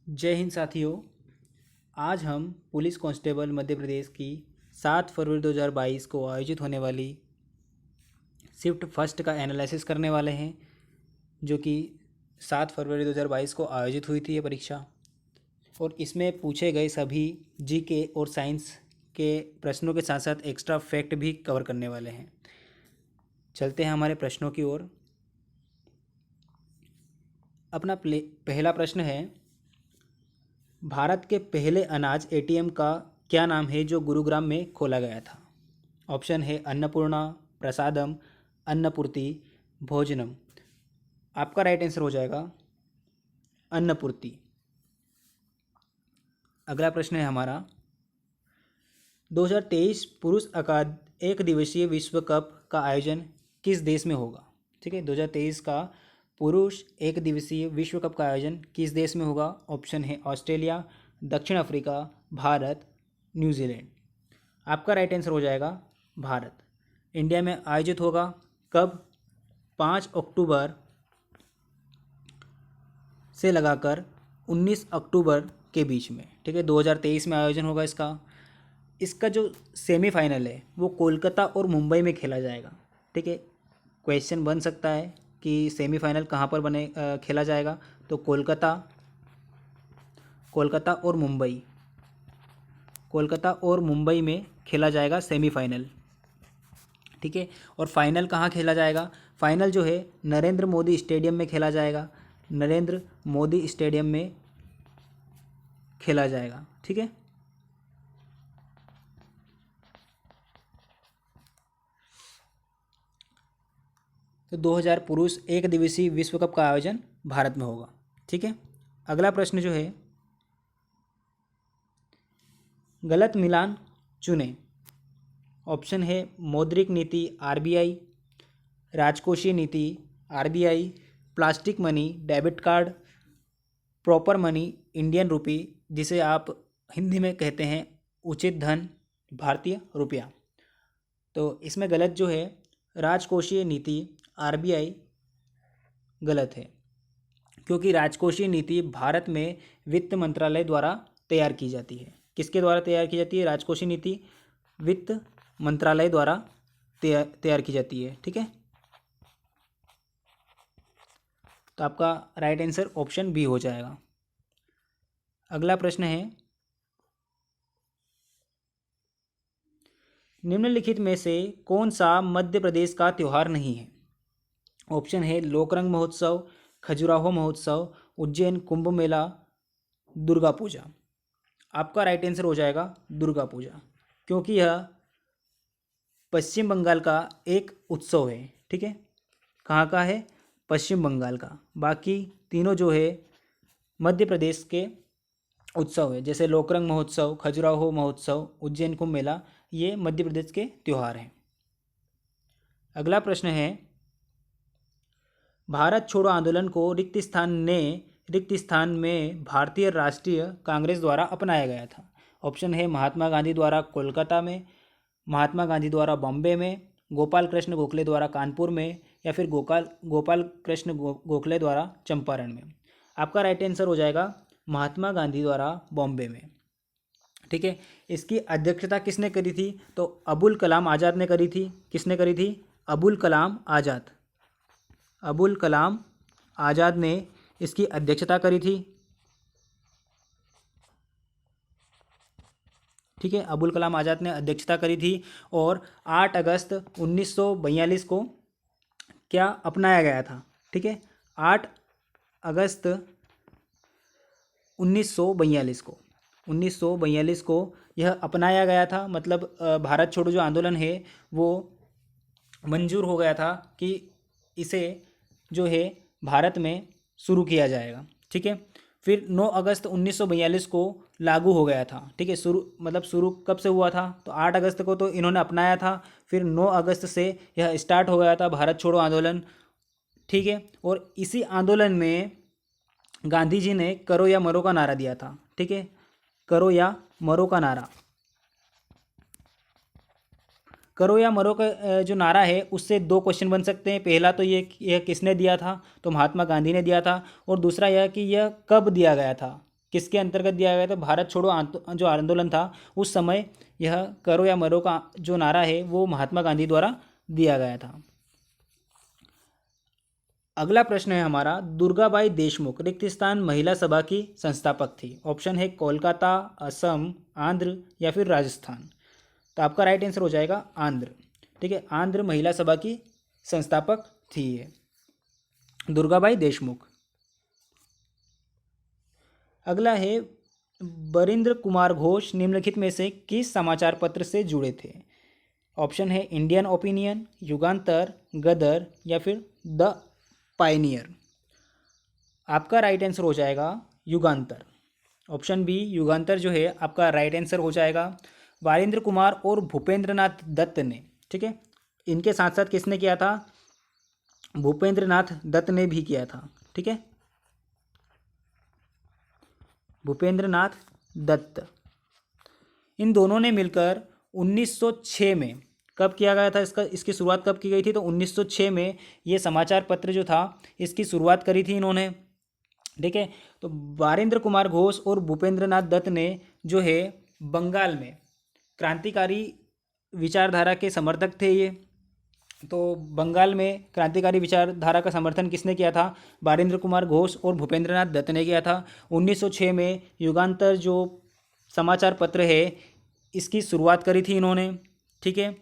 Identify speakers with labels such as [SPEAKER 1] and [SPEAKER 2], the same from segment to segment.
[SPEAKER 1] जय हिंद साथियों। आज हम पुलिस कांस्टेबल मध्य प्रदेश की 7 फरवरी 2022 को आयोजित होने वाली शिफ्ट फर्स्ट का एनालिसिस करने वाले हैं, जो कि 7 फरवरी 2022 को आयोजित हुई थी ये परीक्षा। और इसमें पूछे गए सभी जीके और साइंस के प्रश्नों के साथ साथ एक्स्ट्रा फैक्ट भी कवर करने वाले हैं। चलते हैं हमारे प्रश्नों की ओर। अपना पहला प्रश्न है, भारत के पहले अनाज एटीएम का क्या नाम है जो गुरुग्राम में खोला गया था? ऑप्शन है अन्नपूर्णा, प्रसादम, अन्नपूर्ति, भोजनम। आपका राइट आंसर हो जाएगा अन्नपूर्ति। अगला प्रश्न है हमारा, 2023 पुरुष एक दिवसीय विश्व कप का आयोजन किस देश में होगा? ठीक है, 2023 का पुरुष एक दिवसीय विश्व कप का आयोजन किस देश में होगा? ऑप्शन है ऑस्ट्रेलिया, दक्षिण अफ्रीका, भारत, न्यूजीलैंड। आपका राइट आंसर हो जाएगा भारत। इंडिया में आयोजित होगा कब? 5 अक्टूबर से लगाकर 19 अक्टूबर के बीच में। ठीक है, 2023 में आयोजन होगा इसका जो सेमीफाइनल है वो कोलकाता और मुंबई में खेला जाएगा। ठीक है, क्वेश्चन बन सकता है कि सेमीफाइनल कहाँ पर खेला जाएगा, तो कोलकाता और मुंबई में खेला जाएगा सेमीफाइनल। ठीक है, और फाइनल कहाँ खेला जाएगा? फाइनल जो है नरेंद्र मोदी स्टेडियम में खेला जाएगा। नरेंद्र मोदी स्टेडियम में खेला जाएगा। ठीक है, तो 2000 पुरुष एक दिवसीय विश्व कप का आयोजन भारत में होगा। ठीक है, अगला प्रश्न जो है, गलत मिलान चुनें। ऑप्शन है मौद्रिक नीति आरबीआई, राजकोषीय नीति RBI, plastic money debit card, proper money Indian rupee, जिसे आप हिंदी में कहते हैं उचित धन भारतीय रुपया। तो इसमें गलत जो है राजकोषीय नीति आरबीआई गलत है, क्योंकि राजकोषीय नीति भारत में वित्त मंत्रालय द्वारा तैयार की जाती है। किसके द्वारा तैयार की जाती है? राजकोषीय नीति वित्त मंत्रालय द्वारा तैयार की जाती है। ठीक है, तो आपका राइट आंसर ऑप्शन बी हो जाएगा। अगला प्रश्न है, निम्नलिखित में से कौन सा मध्य प्रदेश का त्यौहार नहीं है? ऑप्शन है लोकरंग महोत्सव, खजुराहो महोत्सव, उज्जैन कुंभ मेला, दुर्गा पूजा। आपका राइट आंसर हो जाएगा दुर्गा पूजा, क्योंकि यह पश्चिम बंगाल का एक उत्सव है। ठीक है, कहाँ का है? पश्चिम बंगाल का। बाकी तीनों जो है मध्य प्रदेश के उत्सव है, जैसे लोकरंग महोत्सव, खजुराहो महोत्सव, उज्जैन कुंभ मेला, ये मध्य प्रदेश के त्यौहार हैं। अगला प्रश्न है, भारत छोड़ो आंदोलन को रिक्त स्थान में भारतीय राष्ट्रीय कांग्रेस द्वारा अपनाया गया था। ऑप्शन है महात्मा गांधी द्वारा कोलकाता में, महात्मा गांधी द्वारा बॉम्बे में, गोपाल कृष्ण गोखले द्वारा कानपुर में, या फिर गोपाल कृष्ण गोखले द्वारा चंपारण में। आपका राइट आंसर हो जाएगा महात्मा गांधी द्वारा बॉम्बे में। ठीक है, इसकी अध्यक्षता किसने करी थी? तो अबुल कलाम आज़ाद ने करी थी। किसने करी थी? अबुल कलाम आज़ाद ने इसकी अध्यक्षता करी थी। ठीक है, अबुल कलाम आज़ाद ने अध्यक्षता करी थी। और 8 अगस्त 1942 को क्या अपनाया गया था? ठीक है, 8 अगस्त 1942 को यह अपनाया गया था। मतलब भारत छोड़ो जो आंदोलन है वो मंजूर हो गया था कि इसे जो है भारत में शुरू किया जाएगा। ठीक है, फिर 9 अगस्त 1942 को लागू हो गया था। ठीक है, शुरू कब से हुआ था? तो 8 अगस्त को तो इन्होंने अपनाया था, फिर 9 अगस्त से यह स्टार्ट हो गया था भारत छोड़ो आंदोलन। ठीक है, और इसी आंदोलन में गांधी जी ने करो या मरो का नारा दिया था। ठीक है, करो या मरो का नारा। करो या मरो का जो नारा है उससे 2 क्वेश्चन बन सकते हैं। पहला तो यह किसने दिया था? तो महात्मा गांधी ने दिया था। और दूसरा यह कि यह कब दिया गया था? किसके अंतर्गत दिया गया था? भारत छोड़ो जो आंदोलन था उस समय यह करो या मरो का जो नारा है वो महात्मा गांधी द्वारा दिया गया था। अगला प्रश्न है हमारा, दुर्गाबाई देशमुख रिक्त स्थान महिला सभा की संस्थापक थी। ऑप्शन है कोलकाता, असम, आंध्र या फिर राजस्थान। तो आपका राइट आंसर हो जाएगा आंध्र। ठीक है, आंध्र महिला सभा की संस्थापक थी ये दुर्गाबाई देशमुख। अगला है, बरिंद्र कुमार घोष निम्नलिखित में से किस समाचार पत्र से जुड़े थे? ऑप्शन है इंडियन ओपिनियन, युगांतर, गदर या फिर द पायनियर। आपका राइट आंसर हो जाएगा युगांतर। ऑप्शन बी युगांतर जो है आपका राइट आंसर हो जाएगा। वारिंद्र कुमार और भूपेंद्रनाथ दत्त ने, ठीक है, इनके साथ साथ किसने किया था? भूपेंद्रनाथ दत्त ने भी किया था। ठीक है, भूपेंद्रनाथ दत्त, इन दोनों ने मिलकर 1906 में, कब किया गया था इसकी शुरुआत कब की गई थी? तो 1906 में ये समाचार पत्र जो था इसकी शुरुआत करी थी इन्होंने। ठीक है, तो वारिंद्र कुमार घोष और भूपेंद्रनाथ दत्त ने जो है बंगाल में क्रांतिकारी विचारधारा के समर्थक थे ये। तो बंगाल में क्रांतिकारी विचारधारा का समर्थन किसने किया था? वारिंद्र कुमार घोष और भूपेंद्रनाथ दत्त ने किया था। 1906 में युगांतर जो समाचार पत्र है इसकी शुरुआत करी थी इन्होंने। ठीक है,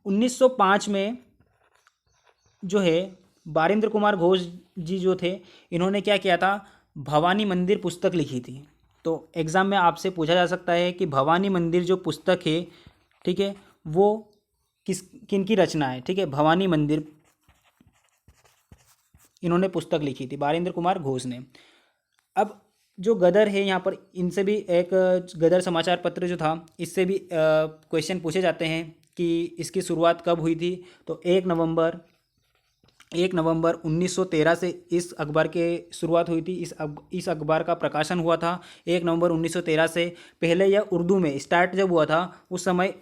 [SPEAKER 1] 1905 में जो है वारिंद्र कुमार घोष जी जो थे इन्होंने क्या किया था? भवानी मंदिर पुस्तक लिखी थी। तो एग्ज़ाम में आपसे पूछा जा सकता है कि भवानी मंदिर जो पुस्तक है, ठीक है, वो किन की रचना है? ठीक है, भवानी मंदिर इन्होंने पुस्तक लिखी थी वारिंद्र कुमार घोष ने। अब जो गदर है यहाँ पर, इनसे भी एक गदर समाचार पत्र जो था इससे भी क्वेश्चन पूछे जाते हैं कि इसकी शुरुआत कब हुई थी? तो 1 नवंबर 1913 से इस अखबार के शुरुआत हुई थी। इस अखबार का प्रकाशन हुआ था 1 नवंबर 1913 से। पहले यह उर्दू में स्टार्ट जब हुआ था उस समय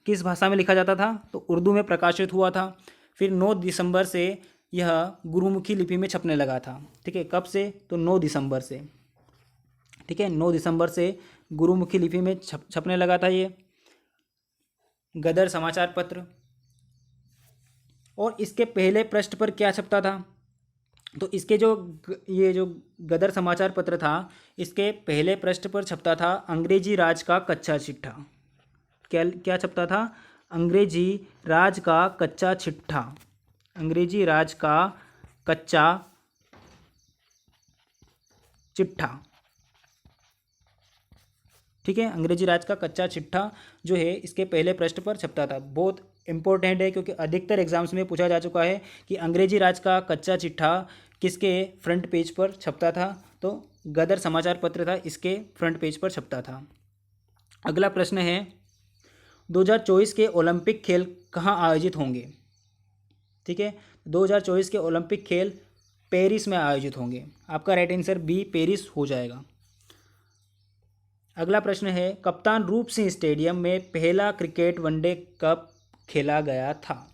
[SPEAKER 1] किस भाषा में लिखा जाता था? तो उर्दू में प्रकाशित हुआ था। फिर 9 दिसंबर से यह गुरुमुखी लिपि में छपने लगा था। ठीक है, कब से? तो 9 दिसंबर से। ठीक है, 9 दिसंबर से गुरुमुखी लिपि में छपने लगा था ये गदर समाचार पत्र। और इसके पहले पृष्ठ पर क्या छपता था? तो इसके ये जो गदर समाचार पत्र था इसके पहले पृष्ठ पर छपता था अंग्रेजी राज का कच्चा चिट्ठा। क्या छपता था? अंग्रेजी राज का कच्चा चिट्ठा। अंग्रेजी राज का कच्चा चिट्ठा। ठीक है, अंग्रेजी राज का कच्चा चिट्ठा जो है इसके पहले पृष्ठ पर छपता था। बहुत इंपॉर्टेंट है क्योंकि अधिकतर एग्जाम्स में पूछा जा चुका है कि अंग्रेजी राज का कच्चा चिट्ठा किसके फ्रंट पेज पर छपता था? तो गदर समाचार पत्र था, इसके फ्रंट पेज पर छपता था। अगला प्रश्न है, 2024 के ओलंपिक खेल कहाँ आयोजित होंगे? ठीक है, 2024 के ओलंपिक खेल पेरिस में आयोजित होंगे। आपका राइट आंसर बी पेरिस हो जाएगा। अगला प्रश्न है, कप्तान रूप सिंह स्टेडियम में पहला क्रिकेट वनडे कब खेला गया था?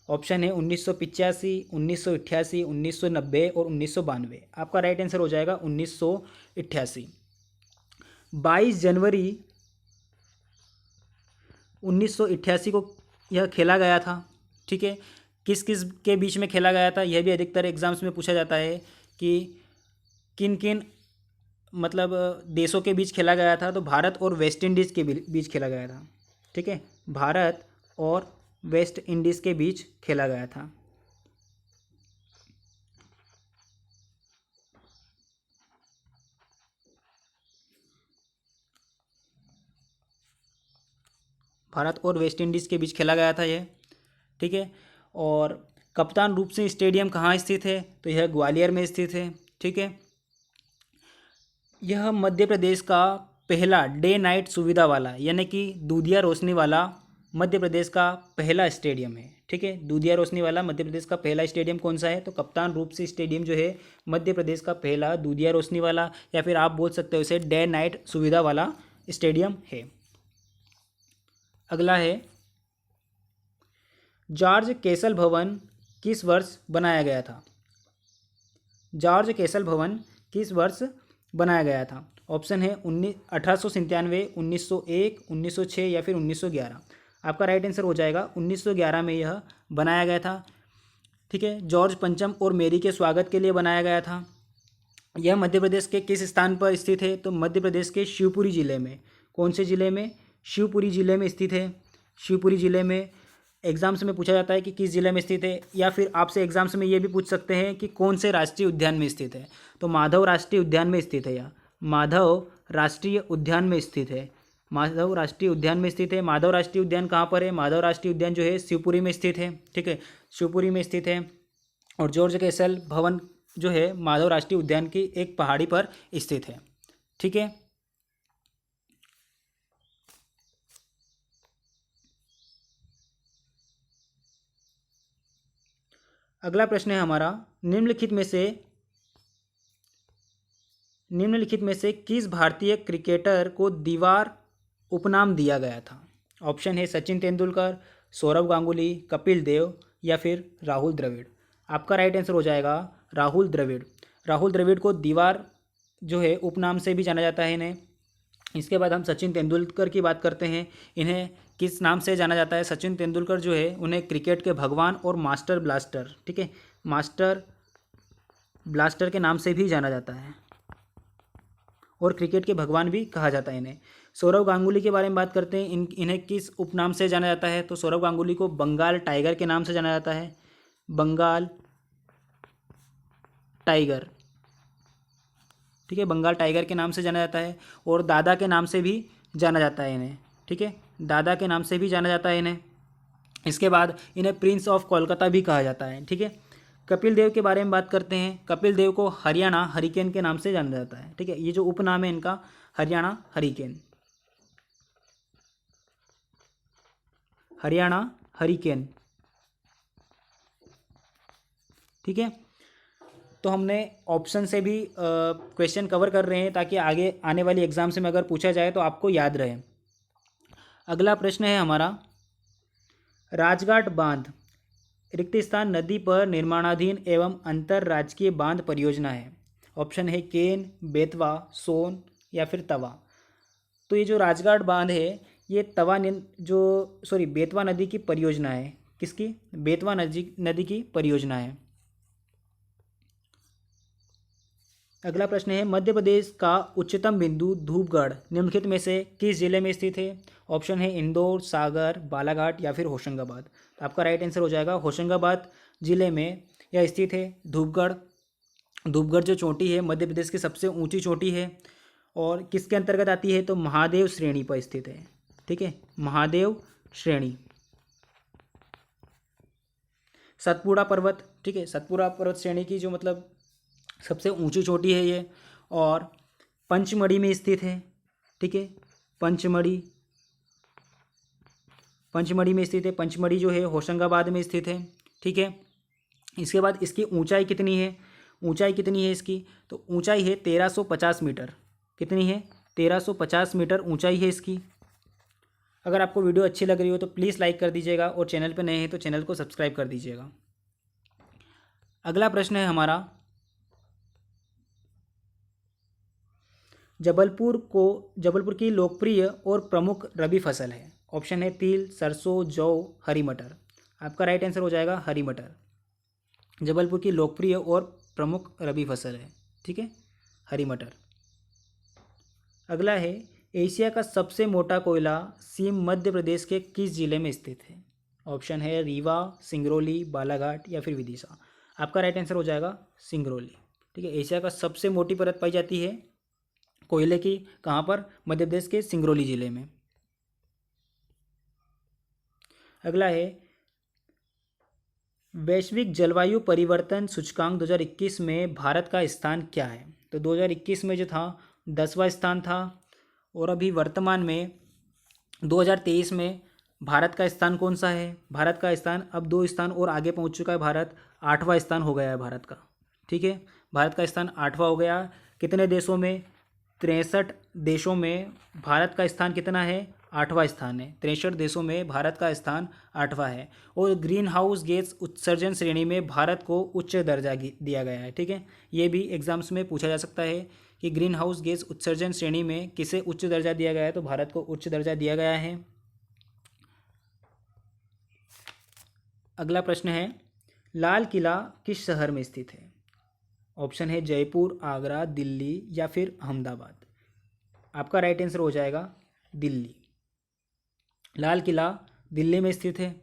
[SPEAKER 1] ऑप्शन है 1985, 1988, 1990 और 1992। आपका राइट आंसर हो जाएगा 1988। 22 जनवरी 1988 को यह खेला गया था। ठीक है, किस किस के बीच में खेला गया था? यह भी अधिकतर एग्जाम्स में पूछा जाता है कि किन किन मतलब देशों के बीच खेला गया था। तो भारत और वेस्ट इंडीज़ के बीच खेला गया था। ठीक है, भारत और वेस्ट इंडीज़ के बीच खेला गया था। भारत और वेस्ट इंडीज़ के बीच खेला गया था यह। ठीक है, और कप्तान रूप सिंह स्टेडियम कहाँ स्थित है? तो यह ग्वालियर में स्थित है। ठीक है, यह मध्य प्रदेश का पहला डे नाइट सुविधा वाला यानी कि दूधिया रोशनी वाला मध्य प्रदेश का पहला स्टेडियम है। ठीक है, दूधिया रोशनी वाला मध्य प्रदेश का पहला स्टेडियम कौन सा है? तो कप्तान रूप सिंह स्टेडियम जो है मध्य प्रदेश का पहला दूधिया रोशनी वाला, या फिर आप बोल सकते हो इसे डे नाइट सुविधा वाला स्टेडियम है। अगला है, जॉर्ज कैसल भवन किस वर्ष बनाया गया था? जॉर्ज कैसल भवन किस वर्ष बनाया गया था? ऑप्शन है 1897, 1901, 1906 या फिर 1911। आपका राइट आंसर हो जाएगा 1911 में यह बनाया गया था। ठीक है, जॉर्ज पंचम और मेरी के स्वागत के लिए बनाया गया था। यह मध्य प्रदेश के किस स्थान पर स्थित है? तो मध्य प्रदेश के शिवपुरी जिले में। कौन से जिले में? शिवपुरी जिले में स्थित है। शिवपुरी जिले में एग्जाम्स में पूछा जाता है कि किस जिले में स्थित है, या फिर आपसे एग्जाम्स में ये भी पूछ सकते हैं कि कौन से राष्ट्रीय उद्यान में स्थित है। तो माधव राष्ट्रीय उद्यान में स्थित है। यह माधव राष्ट्रीय उद्यान में स्थित है। माधव राष्ट्रीय उद्यान में स्थित है। माधव राष्ट्रीय उद्यान कहाँ पर है? माधव राष्ट्रीय उद्यान जो है शिवपुरी में स्थित है। ठीक है, शिवपुरी में स्थित है। और जॉर्ज कैसल भवन जो है माधव राष्ट्रीय उद्यान की एक पहाड़ी पर स्थित है। ठीक है, अगला प्रश्न है हमारा, निम्नलिखित में से किस भारतीय क्रिकेटर को दीवार उपनाम दिया गया था? ऑप्शन है सचिन तेंदुलकर, सौरव गांगुली, कपिल देव या फिर राहुल द्रविड़। आपका राइट आंसर हो जाएगा राहुल द्रविड़। राहुल द्रविड़ को दीवार जो है उपनाम से भी जाना जाता है इन्हें। इसके बाद हम सचिन तेंदुलकर की बात करते हैं। इन्हें किस नाम से जाना जाता है? सचिन तेंदुलकर जो है उन्हें क्रिकेट के भगवान और मास्टर ब्लास्टर, ठीक है, मास्टर ब्लास्टर के नाम से भी जाना जाता है और क्रिकेट के भगवान भी कहा जाता है इन्हें। सौरव गांगुली के बारे में बात करते हैं। इन्हें किस उपनाम से जाना जाता है? तो सौरव गांगुली को बंगाल टाइगर के नाम से जाना जाता है। बंगाल टाइगर, ठीक है, बंगाल टाइगर के नाम से जाना जाता है। और दादा के नाम से भी जाना जाता है इन्हें। ठीक है, दादा के नाम से भी जाना जाता है इन्हें। इसके बाद इन्हें प्रिंस ऑफ कोलकाता भी कहा जाता है। ठीक है, कपिल देव के बारे में बात करते हैं। कपिल देव को हरियाणा हरिकेन के नाम से जाना जाता है। ठीक है, ये जो उपनाम है इनका हरियाणा हरिकेन, हरियाणा हरिकेन। ठीक है, तो हमने ऑप्शन से भी क्वेश्चन कवर कर रहे हैं ताकि आगे आने वाली एग्जाम से में अगर पूछा जाए तो आपको याद रहे। अगला प्रश्न है हमारा, राजघाट बांध रिक्त स्थान नदी पर निर्माणाधीन एवं अंतरराजकीय बांध परियोजना है। ऑप्शन है केन, बेतवा, सोन या फिर तवा। तो ये जो राजघाट बांध है ये बेतवा नदी की परियोजना है। किसकी? बेतवा नदी की परियोजना है। अगला प्रश्न है, मध्य प्रदेश का उच्चतम बिंदु धूपगढ़ निम्नलिखित में से किस जिले में स्थित है? ऑप्शन है इंदौर, सागर, बालाघाट या फिर होशंगाबाद। तो आपका राइट आंसर हो जाएगा होशंगाबाद जिले में यह स्थित है। धूपगढ़ जो चोटी है मध्य प्रदेश की सबसे ऊंची चोटी है और किसके अंतर्गत आती है? तो महादेव श्रेणी पर स्थित है। ठीक है, महादेव श्रेणी। सतपुड़ा पर्वत, ठीक है, सतपुड़ा पर्वत श्रेणी की जो मतलब सबसे ऊंची चोटी है ये, और पंचमढ़ी में स्थित है। ठीक है, पंचमढ़ी में स्थित है। पंचमढ़ी जो है होशंगाबाद में स्थित है। ठीक है, इसके बाद इसकी ऊंचाई कितनी है? ऊंचाई कितनी है इसकी? तो ऊंचाई है 1350 मीटर। कितनी है? 1350 मीटर ऊंचाई है इसकी। अगर आपको वीडियो अच्छी लग रही हो तो प्लीज़ लाइक कर दीजिएगा और चैनल पर नए हैं तो चैनल को सब्सक्राइब कर दीजिएगा। अगला प्रश्न है हमारा, जबलपुर की लोकप्रिय और प्रमुख रबी फसल है। ऑप्शन है तिल, सरसों, जौ, हरी मटर। आपका राइट आंसर हो जाएगा हरी मटर। जबलपुर की लोकप्रिय और प्रमुख रबी फसल है। ठीक है, हरी मटर। अगला है, एशिया का सबसे मोटा कोयला सीम मध्य प्रदेश के किस जिले में स्थित है? ऑप्शन है रीवा, सिंगरौली, बालाघाट या फिर विदिशा। आपका राइट आंसर हो जाएगा सिंगरौली। ठीक है, एशिया का सबसे मोटी परत पाई जाती है कोयले की कहाँ पर? मध्य प्रदेश के सिंगरौली जिले में। अगला है, वैश्विक जलवायु परिवर्तन सूचकांक 2021 में भारत का स्थान क्या है? तो 2021 में जो था 10वां स्थान था और अभी वर्तमान में 2023 में भारत का स्थान कौन सा है? भारत का स्थान अब 2 स्थान और आगे पहुंच चुका है। भारत 8वां स्थान हो गया है भारत का। ठीक है, भारत का स्थान 8वां हो गया। कितने देशों में? 63 देशों में भारत का स्थान कितना है? 8वां स्थान है। 63 देशों में भारत का स्थान 8वां है। और ग्रीन हाउस गैस उत्सर्जन श्रेणी में भारत को उच्च दर्जा दिया गया है। ठीक है, ये भी एग्जाम्स में पूछा जा सकता है कि ग्रीन हाउस गैस उत्सर्जन श्रेणी में किसे उच्च दर्जा दिया गया है, तो भारत को उच्च दर्जा दिया गया है। अगला प्रश्न है, लाल किला किस शहर में स्थित है? ऑप्शन है जयपुर, आगरा, दिल्ली या फिर अहमदाबाद। आपका राइट आंसर हो जाएगा दिल्ली। लाल किला दिल्ली में स्थित है।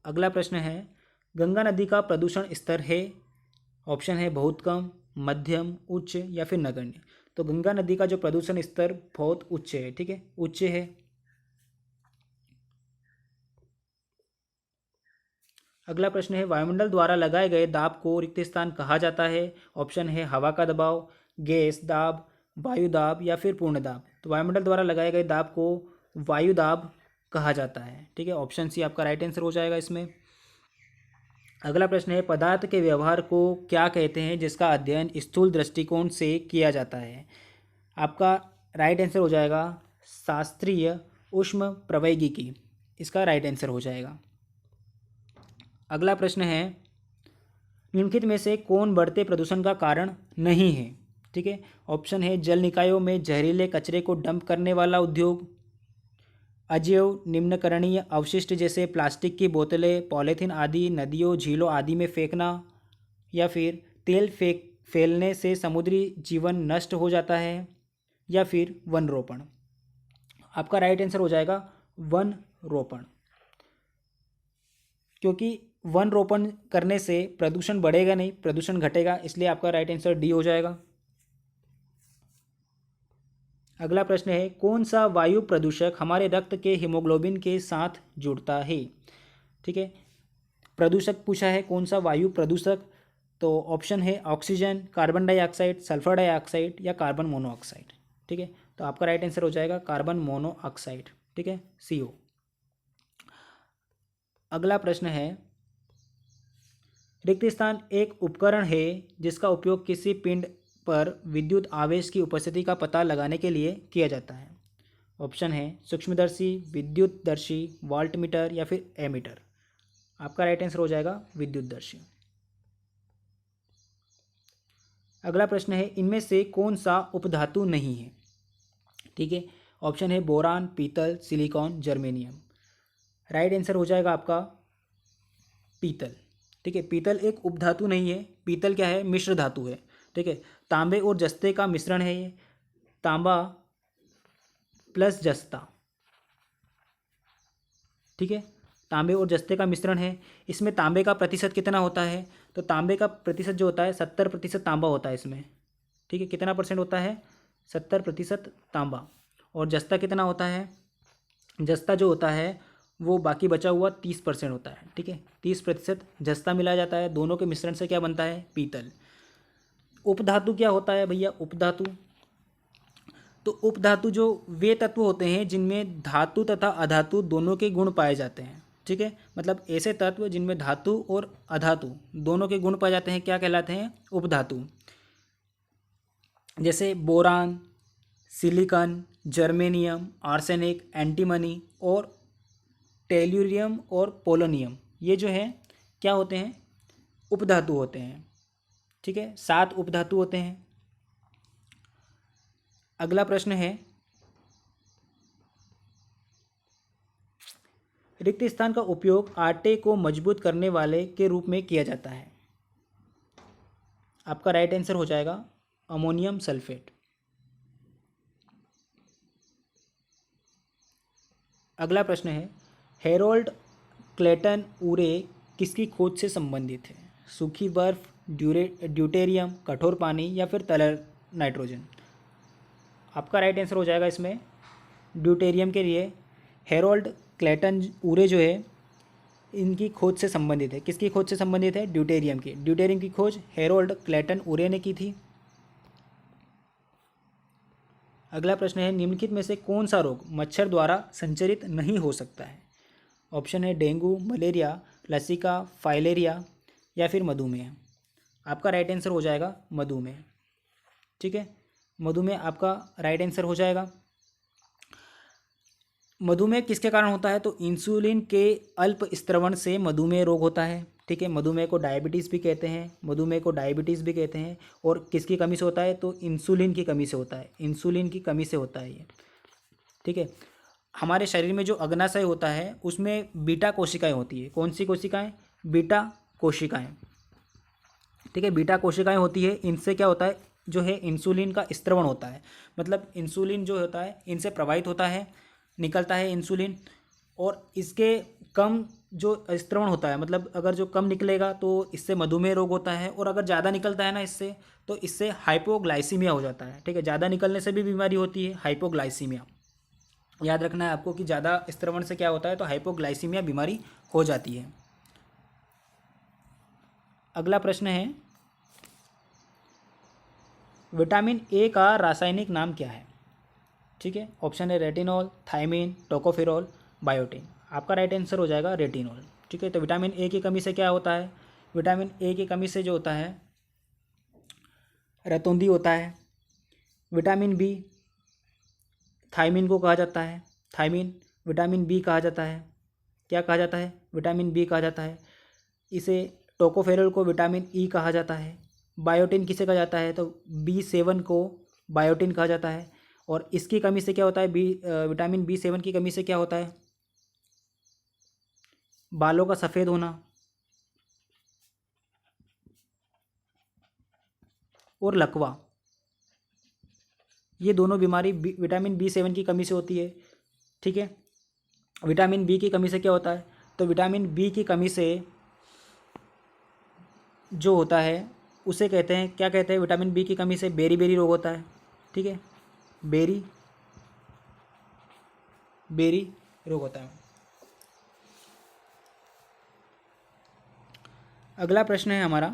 [SPEAKER 1] अगला प्रश्न है, गंगा नदी का प्रदूषण स्तर है? ऑप्शन है बहुत कम, मध्यम, उच्च या फिर नगण्य। तो गंगा नदी का जो प्रदूषण स्तर बहुत उच्च है। ठीक है, उच्च है। अगला प्रश्न है, वायुमंडल द्वारा लगाए गए दाब को रिक्त स्थान कहा जाता है? ऑप्शन है हवा का दबाव, गैस दाब, वायु दाब या फिर पूर्ण दाब। तो वायुमंडल द्वारा लगाए गए दाब को वायु दाब कहा जाता है। ठीक है, ऑप्शन सी आपका राइट आंसर हो जाएगा इसमें। अगला प्रश्न है, पदार्थ के व्यवहार को क्या कहते हैं जिसका अध्ययन स्थूल दृष्टिकोण से किया जाता है? आपका राइट आंसर हो जाएगा शास्त्रीय ऊष्म प्रवैगिकी। इसका राइट आंसर हो जाएगा। अगला प्रश्न है, निम्नलिखित में से कौन बढ़ते प्रदूषण का कारण नहीं है? ठीक है, ऑप्शन है जल निकायों में जहरीले कचरे को डंप करने वाला उद्योग, अजैव निम्नकरणीय अवशिष्ट जैसे प्लास्टिक की बोतलें, पॉलीथीन आदि नदियों झीलों आदि में फेंकना, या फिर तेल फैलने से समुद्री जीवन नष्ट हो जाता है, या फिर वन रोपण। आपका राइट आंसर हो जाएगा वन रोपण, क्योंकि वन रोपण करने से प्रदूषण बढ़ेगा नहीं, प्रदूषण घटेगा, इसलिए आपका राइट आंसर डी हो जाएगा। अगला प्रश्न है, कौन सा वायु प्रदूषक हमारे रक्त के हीमोग्लोबिन के साथ जुड़ता है? ठीक है, प्रदूषक पूछा है कौन सा वायु प्रदूषक, तो ऑप्शन है oxygen, carbon dioxide, sulphur dioxide या कार्बन मोनोऑक्साइड। ठीक है, तो आपका राइट आंसर हो जाएगा कार्बन मोनोऑक्साइड। ठीक है, CO। अगला प्रश्न है, रिक्त स्थान एक उपकरण है जिसका उपयोग किसी पिंड पर विद्युत आवेश की उपस्थिति का पता लगाने के लिए किया जाता है। ऑप्शन है सूक्ष्मदर्शी, विद्युतदर्शी, वोल्टमीटर या फिर एमीटर। आपका राइट आंसर हो जाएगा विद्युतदर्शी। अगला प्रश्न है, इनमें से कौन सा उपधातु नहीं है? ठीक है, ऑप्शन है बोरान, पीतल, सिलिकॉन, जर्मेनियम। राइट आंसर हो जाएगा आपका पीतल। ठीक है, पीतल एक उपधातु नहीं है। पीतल क्या है? मिश्र धातु है। ठीक है, तांबे और जस्ते का मिश्रण है ये, तांबा प्लस जस्ता। ठीक है, तांबे और जस्ते का मिश्रण है। इसमें तांबे का प्रतिशत कितना होता है? तो तांबे का प्रतिशत जो होता है 70% तांबा होता है इसमें। ठीक है, कितना परसेंट होता है? 70% तांबा। और जस्ता कितना होता है? जस्ता जो होता है वो बाकी बचा हुआ 30% होता है। ठीक है, 30% जस्ता मिला जाता है। दोनों के मिश्रण से क्या बनता है? पीतल। उपधातु क्या होता है भैया? उपधातु, तो उपधातु जो वे तत्व होते हैं जिनमें धातु तथा अधातु दोनों के गुण पाए जाते हैं। ठीक है, मतलब ऐसे तत्व जिनमें धातु और अधातु दोनों के गुण पाए जाते हैं क्या कहलाते हैं? उपधातु। जैसे boron, silicon, germanium, arsenic, antimony और टेल्यूरियम और पोलोनियम, ये जो है क्या होते हैं? उपधातु होते हैं। ठीक है, 7 उपधातु होते हैं। अगला प्रश्न है, रिक्त स्थान का उपयोग आटे को मजबूत करने वाले के रूप में किया जाता है। आपका राइट आंसर हो जाएगा अमोनियम सल्फेट। अगला प्रश्न है, हेरोल्ड क्लेटन उरे किसकी खोज से संबंधित है? सूखी बर्फ, ड्यूटेरियम, कठोर पानी या फिर तरल नाइट्रोजन। आपका राइट आंसर हो जाएगा इसमें ड्यूटेरियम के लिए। हेरोल्ड क्लेटन उरे जो है इनकी खोज से संबंधित है। किसकी खोज से संबंधित है? ड्यूटेरियम की। ड्यूटेरियम की खोज हेरोल्ड क्लेटन उरे ने की थी। अगला प्रश्न है, निम्नलिखित में से कौन सा रोग मच्छर द्वारा संचरित नहीं हो सकता है? ऑप्शन है डेंगू, मलेरिया, लसिका, फाइलेरिया या फिर मधुमेह। आपका राइट आंसर हो जाएगा मधुमेह। ठीक है, मधुमेह आपका राइट आंसर हो जाएगा। मधुमेह किसके कारण होता है? तो इंसुलिन के अल्प स्त्रवण से मधुमेह रोग होता है। ठीक है, मधुमेह को डायबिटीज़ भी कहते हैं, मधुमेह को डायबिटीज़ भी कहते हैं। और किसकी कमी से होता है? तो इंसुलिन की कमी से होता है, इंसुलिन की कमी से होता है ये। ठीक है, हमारे शरीर में जो अग्नाशय होता है उसमें बीटा कोशिकाएं होती है। कौन सी कोशिकाएं? बीटा कोशिकाएं। ठीक है, बीटा कोशिकाएं होती है। इनसे क्या होता है? जो है इंसुलिन का स्त्रवण होता है, मतलब इंसुलिन जो होता है इनसे प्रवाहित होता है, निकलता है इंसुलिन। और इसके कम जो स्त्रवण होता है, मतलब अगर जो कम निकलेगा तो इससे मधुमेह रोग होता है, और अगर ज़्यादा निकलता है ना इससे, तो इससे हाइपोग्लाइसीमिया हो जाता है। ठीक है, ज़्यादा निकलने से भी बीमारी होती है हाइपोग्लाइसीमिया। याद रखना है आपको कि ज़्यादा स्त्रवण से क्या होता है? तो हाइपोग्लाइसीमिया बीमारी हो जाती है। अगला प्रश्न है, विटामिन ए का रासायनिक नाम क्या है? ठीक है, ऑप्शन है रेटिनॉल, थायमीन, टोकोफेरॉल, बायोटिन। आपका राइट आंसर हो जाएगा रेटिनॉल। ठीक है, तो विटामिन ए की कमी से क्या होता है? विटामिन ए की कमी से जो होता है रतौंधी होता है। विटामिन बी, थायमीन को कहा जाता है, थायमीन। विटामिन बी कहा जाता है, क्या कहा जाता है? विटामिन बी कहा जाता है। इसे टोकोफेरॉल को विटामिन ई कहा जाता है। बायोटिन किसे कहा जाता है? तो B7 को बायोटिन कहा जाता है। और इसकी कमी से क्या होता है? विटामिन B7 की कमी से क्या होता है? बालों का सफ़ेद होना और लकवा, ये दोनों बीमारी विटामिन B7 की कमी से होती है। ठीक है, विटामिन बी की कमी से क्या होता है? तो विटामिन बी की कमी से जो होता है उसे कहते हैं, क्या कहते हैं? विटामिन बी की कमी से बेरी बेरी रोग होता है। ठीक है, बेरी बेरी रोग होता है। अगला प्रश्न है हमारा,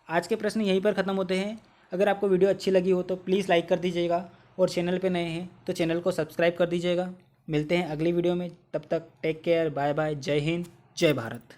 [SPEAKER 1] आज के प्रश्न यहीं पर ख़त्म होते हैं। अगर आपको वीडियो अच्छी लगी हो तो प्लीज़ लाइक कर दीजिएगा, और चैनल पे नए हैं तो चैनल को सब्सक्राइब कर दीजिएगा। मिलते हैं अगली वीडियो में, तब तक टेक केयर, बाय बाय, जय हिंद, जय भारत।